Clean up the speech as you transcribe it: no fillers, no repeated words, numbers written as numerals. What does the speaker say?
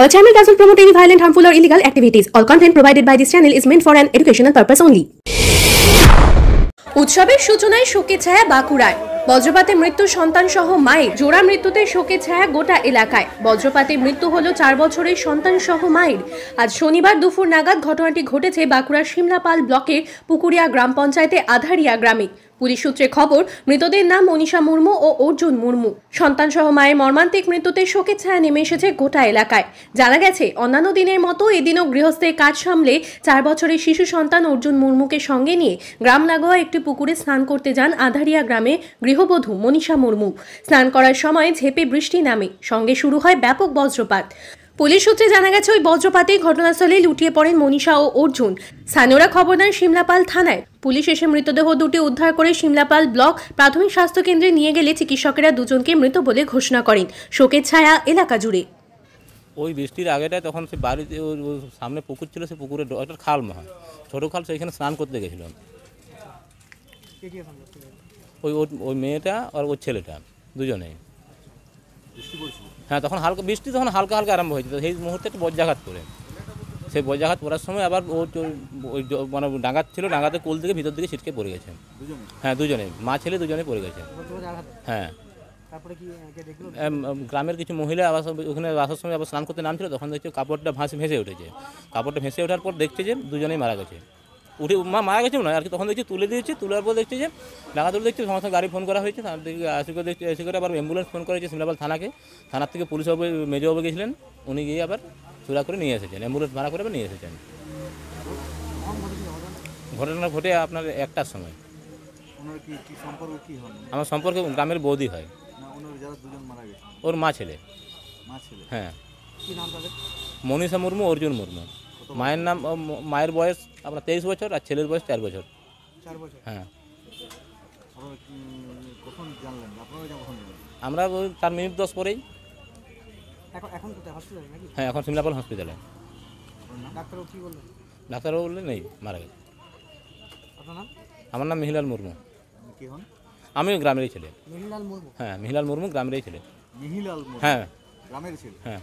Our channel doesn't promote any violent, harmful, or illegal activities. All content provided by this channel is meant for an educational purpose only. উৎসবের সূচনায় শোকে ছায়া বাঁকুড়ায়। বজ্রপাতে মৃত্যু সন্তান সহ মায়ের। জোড়া মৃত্যুতে শোকে ছায়া গোটা এলাকায়। বজ্রপাতে মৃত্যু হলো 4 বছরের সন্তান সহ মায়ের। আজ শনিবার দুপুর নাগাদ ঘটনাটি ঘটেছে বাঁকুড়ার শিমলাপাল ব্লকের পুকুরিয়া গ্রাম পঞ্চায়েতে আধারিয়া গ্রামে। পুলিশ সূত্রে খবর, মৃতদের নাম মনীষা মুর্মু ও অর্জুন মুর্মু। সন্তান সহ মায়ের মর্মান্তিক মৃত্যুতে শোকের ছায়া নেমে এসেছে গোটা এলাকায়। জানা গেছে, অন্যান্য দিনের মতো এদিনও গৃহস্থের কাজ সামলে 4 বছরের শিশু সন্তান অর্জুন মুর্মুকে সঙ্গে নিয়ে গ্রাম লাগোয়া একটি পুকুরে স্নান করতে যান আধারিয়া গ্রামে গৃহবধূ মনীষা মুর্মু। স্নান করার সময় ঝেঁপে বৃষ্টি নামে, সঙ্গে শুরু হয় ব্যাপক বজ্রপাত। পুলিশ সূত্রে জানা গেছে, ওই বজ্রপাতে ঘটনাস্থলে লুটিয়ে পড়েন মনীষা ও অর্জুন। স্থানীয়রা খবর দেন শিমলাপাল থানায়। পুলিশ এসে মৃতদেহ দুটি উদ্ধার করে শিমলাপাল ব্লক প্রাথমিক স্বাস্থ্য কেন্দ্রে নিয়ে গেলে চিকিৎসকেরা দুজনকে মৃত বলে ঘোষণা করেন। শোকের ছায়া এলাকা জুড়ে। ওই বৃষ্টির আগেটায় তখন সে বাড়িতে সামনে পুকুর ছিল, সে পুকুরে একটা খাল হয়, ছোটো খাল, সেইখানে স্নান করতে গেছিলাম। ওই মেয়েটা আর ওর ছেলেটা দুজনেই। হ্যাঁ, তখন বৃষ্টি হালকা আরম্ভ হয়েছিল। সেই মুহূর্তে একটা বজ্রাঘাত করে, সেই বজ্রাঘাত পড়ার সময় আবার ওই মানে ডাঙ্গা ছিল, ডাঙ্গাতে কোল থেকে ভিতর দিকে ছিটকে পড়ে গেছে। হ্যাঁ, দুজনে, মা ছেলে দুজনে পড়ে গেছে। হ্যাঁ, গ্রামের কিছু মহিলা আবার ওখানে আসার সময় আবার স্নান করতে নামছিল, তখন দেখছি কাপড়টা ভেসে উঠেছে। কাপড়টা ভেসে ওঠার পর দেখছে যে দুজনেই মারা গেছে। মারা গেছে নয় আর কি, তখন দেখছি তুলে দিয়েছে। তোলার পর দেখছি যে ডাঙা তুলে দেখছি, সমস্ত গাড়ি ফোন করা হয়েছে। তার দিকে এসে করে আবার অ্যাম্বুলেন্স ফোন করেছে শিমলাপাল থানাকে। থানার থেকে পুলিশ বাবু, মেজবাবু গেছিলেন, উনি গিয়ে আবার চূড়া করে নিয়ে এসেছেন, অ্যাম্বুলেন্স ভাড়া করে নিয়ে এসেছেন। ঘটনা ঘটে আপনার 1টার সময়। আমার সম্পর্কে গ্রামের বৌদি হয়, ওর মা ছেলে। হ্যাঁ, মনীষা মুর্মু, অর্জুন মুর্মু। মায়ের বয়স আপনার 23 বছর আর ছেলের বয়স 4 বছর। হ্যাঁ, আমরা তার মিনিট 10 পরেই। হ্যাঁ, এখন শিমলাপাল হসপিটালে। ডাক্তারবাবু বললেন নেই, মারা গেছে। আমার নাম মিহিলাল মুর্মু। আমিও গ্রামেরই ছেলে। হ্যাঁ, মিহিলাল মুর্মু গ্রামেরই ছেলে। হ্যাঁ, গ্রামের ছেলে। হ্যাঁ।